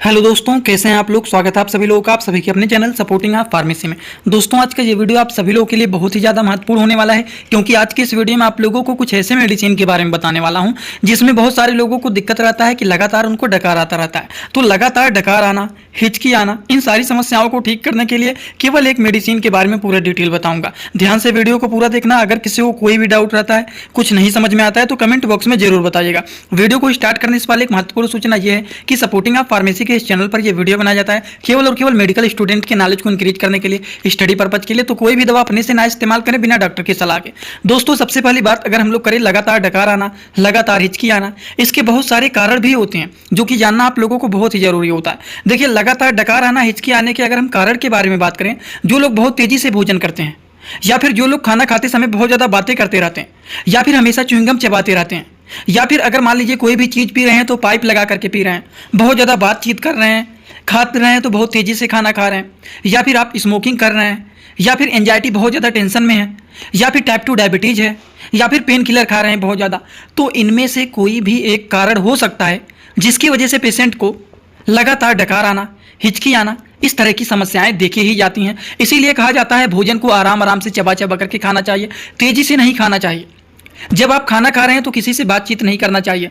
Hello दोस्तों, कैसे हैं आप लोग। स्वागत है आप सभी लोगों का, आप सभी के अपने चैनल सपोर्टिंग आप फार्मेसी में। दोस्तों, आज का ये वीडियो आप सभी लोगों के लिए बहुत ही ज़्यादा महत्वपूर्ण होने वाला है, क्योंकि आज के इस वीडियो में आप लोगों को कुछ ऐसे मेडिसिन के बारे में बताने वाला हूं जिसमें बहुत सारे लोगों को दिक्कत रहता है कि लगातार उनको डकार आता रहता है। तो लगातार डकार आना, हिचकी आना, इन सारी समस्याओं को ठीक करने के लिए केवल एक मेडिसिन के बारे में पूरा डिटेल बताऊंगा। ध्यान से वीडियो को पूरा देखना। अगर किसी को कोई भी डाउट रहता है, कुछ नहीं समझ में आता है, तो कमेंट बॉक्स में जरूर बताइएगा। वीडियो को स्टार्ट करने से पहले एक महत्वपूर्ण सूचना यह है कि सपोर्टिंग आप फार्मेसी के इस चैनल पर यह वीडियो बनाया जाता है केवल और केवल मेडिकल स्टूडेंट के नॉलेज को इंक्रीज करने के लिए, स्टडी पर्पज के लिए। तो कोई भी दवा अपने से ना इस्तेमाल करें बिना डॉक्टर की सलाह के। दोस्तों, सबसे पहली बात अगर हम लोग करें लगातार डकार आना, लगातार हिचकी आना, इसके बहुत सारे कारण भी होते हैं जो कि जानना आप लोगों को बहुत ही जरूरी होता है। देखिए, लगातार डकार आना, हिचकी आने के अगर हम कारण के बारे में बात करें, जो लोग बहुत तेजी से भोजन करते हैं, या फिर जो लोग खाना खाते समय बहुत ज्यादा बातें करते रहते हैं, या फिर हमेशा च्युइंगम चबाते रहते हैं, या फिर अगर मान लीजिए कोई भी चीज पी रहे हैं तो पाइप लगा करके पी रहे हैं, बहुत ज्यादा बातचीत कर रहे हैं, खा रहे हैं तो बहुत तेजी से खाना खा रहे हैं, या फिर आप स्मोकिंग कर रहे हैं, या फिर एंजाइटी बहुत ज़्यादा टेंशन में है, या फिर टाइप 2 डायबिटीज है, या फिर पेन किलर खा रहे हैं बहुत ज़्यादा, तो इनमें से कोई भी एक कारण हो सकता है जिसकी वजह से पेशेंट को लगातार डकार आना, हिचकी आना, इस तरह की समस्याएं देखी ही जाती हैं। इसीलिए कहा जाता है भोजन को आराम आराम से चबा चबा करके खाना चाहिए, तेजी से नहीं खाना चाहिए। जब आप खाना खा रहे हैं तो किसी से बातचीत नहीं करना चाहिए।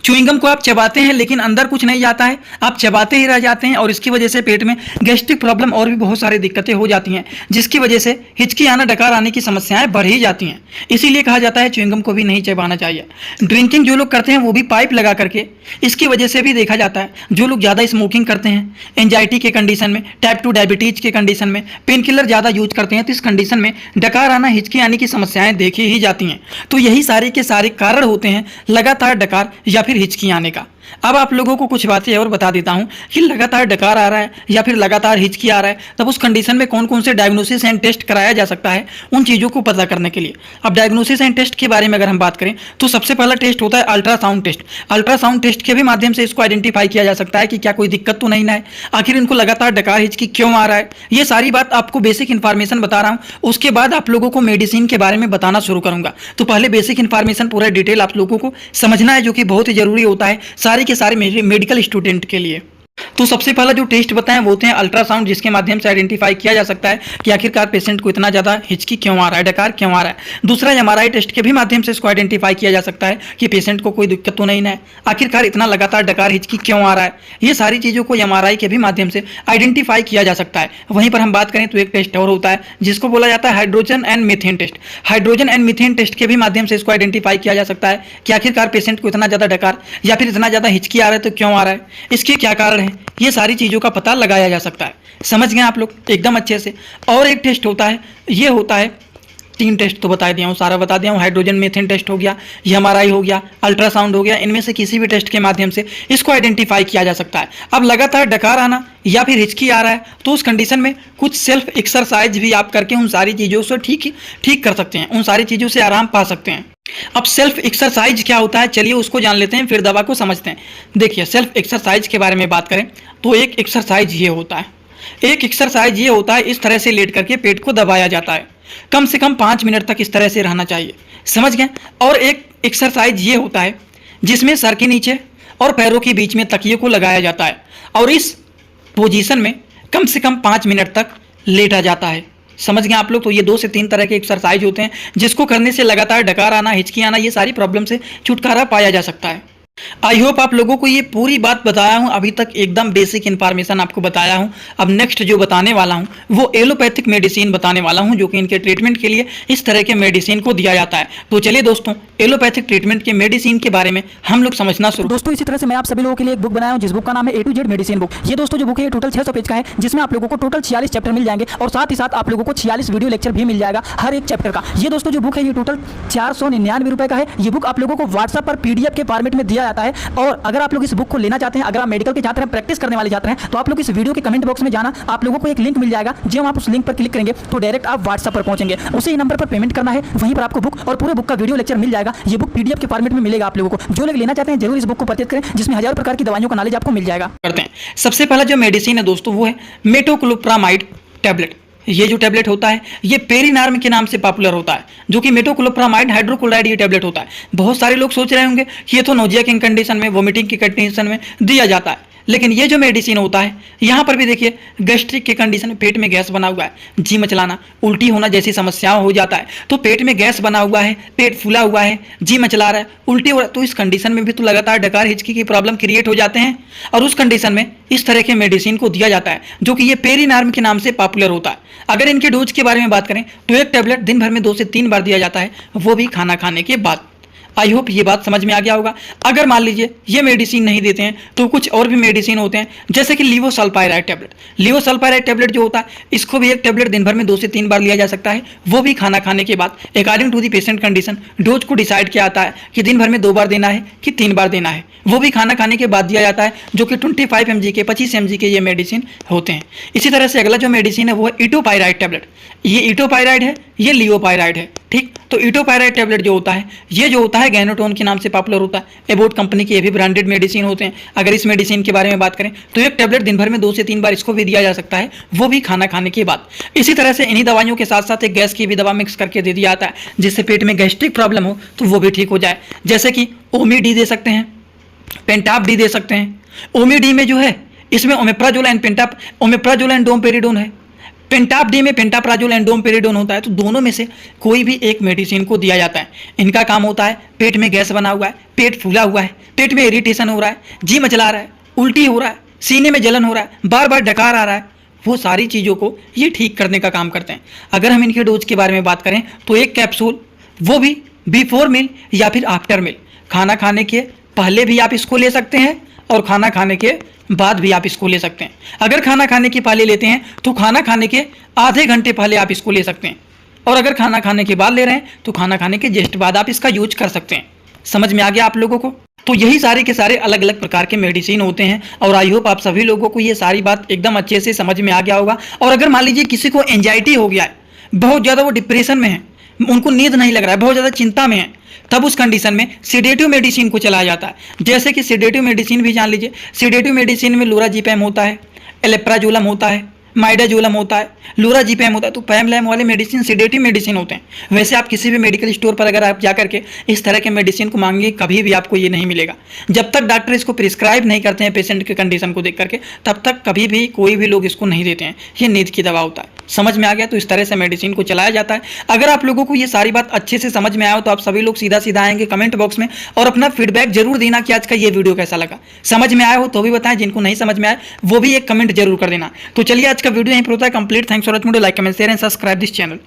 च्युइंगम को आप चबाते हैं लेकिन अंदर कुछ नहीं जाता है, आप चबाते ही रह जाते हैं, और इसकी वजह से पेट में गैस्ट्रिक प्रॉब्लम और भी बहुत सारी दिक्कतें हो जाती हैं, जिसकी वजह से हिचकी आना, डकार आने की समस्याएं बढ़ ही जाती हैं। इसीलिए कहा जाता है च्युइंगम को भी नहीं चबाना चाहिए। ड्रिंकिंग जो लोग करते हैं वो भी पाइप लगा करके, इसकी वजह से भी देखा जाता है। जो लोग ज़्यादा स्मोकिंग करते हैं, एंजाइटी के कंडीशन में, टाइप 2 डायबिटीज के कंडीशन में, पेन किलर ज़्यादा यूज करते हैं, तो इस कंडीशन में डकार आना, हिचकी आने की समस्याएं देखी ही जाती हैं। तो यही सारे के सारे कारण होते हैं लगातार डकार या फिर हिचकी आने का। अब आप लोगों को कुछ बातें और बता देता हूं कि लगातार डकार आ रहा है या फिर लगातार हिचकी आ रहा है, तब उस कंडीशन में कौन कौन से डायग्नोसिस एंड टेस्ट कराया जा सकता है, उन चीज़ों को पता करने के लिए। अब डायग्नोसिस एंड टेस्ट के बारे में अगर हम बात करें तो सबसे पहला टेस्ट होता है अल्ट्रासाउंड टेस्ट। अल्ट्रासाउंड टेस्ट के भी माध्यम से इसको आइडेंटिफाई किया जा सकता है कि क्या कोई दिक्कत तो नहीं ना है, आखिर इनको लगातार डकार हिचकी क्यों आ रहा है। ये सारी बात आपको बेसिक इन्फॉर्मेशन बता रहा हूँ, उसके बाद आप लोगों को मेडिसिन के बारे में बताना शुरू करूंगा। तो पहले बेसिक इन्फॉर्मेशन पूरा डिटेल आप लोगों को समझना है, जो कि बहुत ही जरूरी होता है सारे के सारे मेडिकल स्टूडेंट के लिए। तो सबसे पहला जो टेस्ट बताएं वो होते हैं अल्ट्रासाउंड, जिसके माध्यम से आइडेंटिफाई किया जा सकता है कि आखिरकार पेशेंट को इतना ज़्यादा हिचकी क्यों आ रहा है, डकार क्यों आ रहा है। दूसरा एमआरआई टेस्ट के भी माध्यम से इसको आइडेंटिफाई किया जा सकता है कि पेशेंट को कोई दिक्कत तो नहीं है, आखिरकार इतना लगातार डकार हिचकी क्यों आ रहा है। ये सारी चीज़ों को एमआरआई के भी माध्यम से आइडेंटिफाई किया जा सकता है। वहीं पर हम बात करें तो एक टेस्ट और होता है जिसको बोला जाता है hydrogen and methane test. Hydrogen and methane test के भी माध्यम से इसको आइडेंटिफाई किया जा सकता है कि आखिरकार पेशेंट को इतना ज़्यादा डकार या फिर इतना ज़्यादा हिचकी आ रहा है तो क्यों आ रहा है, इसके क्या कारण है, ये सारी चीज़ों का पता लगाया जा सकता है। समझ गए आप लोग एकदम अच्छे से। और एक टेस्ट होता है, ये होता है, 3 टेस्ट तो बता दिया हूँ, सारा बता दिया हूँ। हाइड्रोजन मीथेन टेस्ट हो गया, ये एमआरआई हो गया, अल्ट्रासाउंड हो गया। इनमें से किसी भी टेस्ट के माध्यम से इसको आइडेंटिफाई किया जा सकता है। अब लगातार डकार आना या फिर हिचकी आ रहा है तो उस कंडीशन में कुछ सेल्फ एक्सरसाइज भी आप करके उन सारी चीज़ों से ठीक कर सकते हैं, उन सारी चीज़ों से आराम पा सकते हैं। अब सेल्फ एक्सरसाइज क्या होता है, चलिए उसको जान लेते हैं, फिर दवा को समझते हैं। देखिए, सेल्फ एक्सरसाइज के बारे में बात करें तो एक एक्सरसाइज ये होता है, एक एक्सरसाइज ये होता है, इस तरह से लेट करके पेट को दबाया जाता है, कम से कम 5 मिनट तक इस तरह से रहना चाहिए। समझ गए। और एक एक्सरसाइज ये होता है जिसमें सर के नीचे और पैरों के बीच में तकिए को लगाया जाता है और इस पोजीशन में कम से कम 5 मिनट तक लेटा जाता है। समझ गए आप लोग। तो ये 2 से 3 तरह के एक्सरसाइज होते हैं जिसको करने से लगातार डकार आना, हिचकी आना, ये सारी प्रॉब्लम से छुटकारा पाया जा सकता है। आई होप आप लोगों को ये पूरी बात बताया हूं, अभी तक एकदम बेसिक इन्फॉर्मेशन आपको बताया हूं। अब नेक्स्ट जो बताने वाला हूं वो एलोपैथिक मेडिसिन बताने वाला हूं, जो कि इनके ट्रीटमेंट के लिए इस तरह के मेडिसिन को दिया जाता है। तो चलिए दोस्तों, एलोपैथिक ट्रीटमेंट के मेडिसिन के बारे में हम लोग समझना शुरू। दोस्तों, इसी तरह से मैं आप सभी लोगों के लिए एक बुक बनाया हूं जिस बुक का नाम है A to Z medicine book. ये दोस्तों जो बुक है ये टोटल 600 पेज का है, जिसमें आप लोगों को टोटल 46 चैप्टर मिल जाएंगे और साथ ही साथ आप लोगों को 46 वीडियो लेक्चर भी मिल जाएगा हर एक चैप्टर का। ये दोस्तों जो बुक है ये टोटल 499 रुपए का है। ये बुक आप लोगों को व्हाट्सएप पर PDF के फॉर्मेट में दिया जाता है। और अगर आप लोग इस बुक को लेना चाहते हैं, अगर आप मेडिकल के छात्र हैं, प्रैक्टिस करने वाले छात्र हैं, तो आप लोग इस वीडियो के कमेंट बॉक्स में जाना, आप लोगों को एक लिंक मिल जाएगा। जब आप उस लिंक पर क्लिक करेंगे तो डायरेक्ट आप व्हाट्सएप पर पहुंचेंगे, उसी नंबर पर पेमेंट करना है, वहीं पर आपको बुक और पूरे बुक का वीडियो लेक्चर मिल जाएगा। ये बुक PDF के फॉर्मेट में मिलेगा आप लोगों को। जो लोग लेना चाहते हैं जरूर इस बुक को परचेज करें, जिसमें हजारों प्रकार की दवाइयों का नॉलेज आपको मिल जाएगा। करते हैं। सबसे पहला जो मेडिसिन है दोस्तों वो है मेटोक्लोप्रामाइड टैबलेट। ये जो टैबलेट होता है ये पेरिनार्म के नाम से पॉपुलर होता है, जो कि मेटोक्लोप्रामाइड हाइड्रोक्लोराइड ये टैबलेट होता है। बहुत सारे लोग सोच रहे होंगे कि ये तो नोजिया की कंडीशन में, वोमिटिंग की कंडीशन में दिया जाता है, लेकिन ये जो मेडिसिन होता है यहाँ पर भी देखिए गैस्ट्रिक के कंडीशन में पेट में गैस बना हुआ है, जी मचलाना, उल्टी होना जैसी समस्याएं हो जाता है, तो पेट में गैस बना हुआ है, पेट फूला हुआ है, जी मचला रहा है, उल्टी हो रहा है, तो इस कंडीशन में भी तो लगातार डकार हिचकी की प्रॉब्लम क्रिएट हो जाते हैं। और उस कंडीशन में इस तरह के मेडिसिन को दिया जाता है जो कि ये पेरीनार्म के नाम से पॉपुलर होता है। अगर इनके डोज के बारे में बात करें तो एक टैबलेट दिन भर में 2 से 3 बार दिया जाता है, वो भी खाना खाने के बाद। आई होप ये बात समझ में आ गया होगा। अगर मान लीजिए ये मेडिसिन नहीं देते हैं तो कुछ और भी मेडिसिन होते हैं, जैसे कि लिवोसल्पाइराइड टैबलेट। लिवोसल्पाइराइड टैबलेट जो होता है इसको भी एक टैबलेट दिन भर में 2 से 3 बार लिया जा सकता है, वो भी खाना खाने के बाद। According to the patient condition dose को डिसाइड किया जाता है कि दिन भर में 2 बार देना है कि 3 बार देना है, वो भी खाना खाने के बाद दिया जाता है, जो कि 25 mg के 25 mg के ये मेडिसिन होते हैं। इसी तरह से अगला जो मेडिसिन है वो है इटोपाइराइड टैबलेट। ये इटोपाइराइड है, ये लिवोपाइराइड है, ठीक। तो इटोपाइराइड टैबलेट जो होता है ये जो होता है गैनोटोन के नाम से पॉपुलर होता है, एबोट कंपनी के ये भी ब्रांडेड मेडिसिन होते हैं। अगर इस मेडिसिन के बारे में बात करें तो एक टैबलेट दिन भर में 2 से 3 बार इसको भी दिया जा सकता है, वो भी खाना खाने के बाद। इसी तरह से इन्हीं दवाइयों के साथ साथ एक गैस की भी दवा मिक्स करके दे दिया जाता है, जिससे पेट में गैस्ट्रिक प्रॉब्लम हो तो वो भी ठीक हो जाए। जैसे कि ओमी डी दे सकते हैं, पेंटाप डी दे सकते हैं। ओमी डी में जो है इसमें omeprazole and Pantop, omeprazole and domperidone है। पेंटाप डी में पेंटाप्राजोल एंड डोमपेरिडोन होता है। तो दोनों में से कोई भी एक मेडिसिन को दिया जाता है। इनका काम होता है पेट में गैस बना हुआ है, पेट फूला हुआ है, पेट में इरिटेशन हो रहा है, जी मचला रहा है, उल्टी हो रहा है, सीने में जलन हो रहा है, बार बार डकार आ रहा है, वो सारी चीज़ों को ये ठीक करने का काम करते हैं। अगर हम इनके डोज के बारे में बात करें तो एक कैप्सूल, वो भी बिफोर मील या फिर आफ्टर मील, खाना खाने के पहले भी आप इसको ले सकते हैं और खाना खाने के बाद भी आप इसको ले सकते हैं। अगर खाना खाने के पहले लेते हैं तो खाना खाने के आधे घंटे पहले आप इसको ले सकते हैं, और अगर खाना खाने के बाद ले रहे हैं तो खाना खाने के जस्ट बाद आप इसका यूज कर सकते हैं। समझ में आ गया आप लोगों को? तो यही सारे के सारे अलग अलग प्रकार के मेडिसिन होते हैं, और आई होप आप सभी लोगों को ये सारी बात एकदम अच्छे से समझ में आ गया होगा। और अगर मान लीजिए किसी को एंजाइटी हो गया है, बहुत ज़्यादा वो डिप्रेशन में है, उनको नींद नहीं लग रहा है, बहुत ज़्यादा चिंता में है, तब उस कंडीशन में सिडेटिव मेडिसिन को चलाया जाता है। जैसे कि सिडेटिव मेडिसिन भी जान लीजिए, सिडेटिव मेडिसिन में लोराजिपैम होता है, एलेप्राजोलम होता है, माइडाजोलम होता है, लोराजिपैम होता है। तो पैम लैम वाले मेडिसिन सिडेटिव मेडिसिन होते हैं। वैसे आप किसी भी मेडिकल स्टोर पर अगर आप जाकर के इस तरह के मेडिसिन को मांगेंगे कभी भी आपको ये नहीं मिलेगा। जब तक डॉक्टर इसको प्रिस्क्राइब नहीं करते हैं पेशेंट के कंडीशन को देख करके, तब तक कभी भी कोई भी लोग इसको नहीं देते हैं। ये नींद की दवा होता है। समझ में आ गया? तो इस तरह से मेडिसिन को चलाया जाता है। अगर आप लोगों को ये सारी बात अच्छे से समझ में आया हो तो आप सभी लोग सीधा सीधा आएंगे कमेंट बॉक्स में और अपना फीडबैक जरूर देना कि आज का ये वीडियो कैसा लगा। समझ में आया हो तो भी बताएं, जिनको नहीं समझ में आया वो भी एक कमेंट जरूर कर देना। तो चलिए आज का वीडियो यहीं पर होता है complete. Thanks for watching, like comment share and subscribe this channel.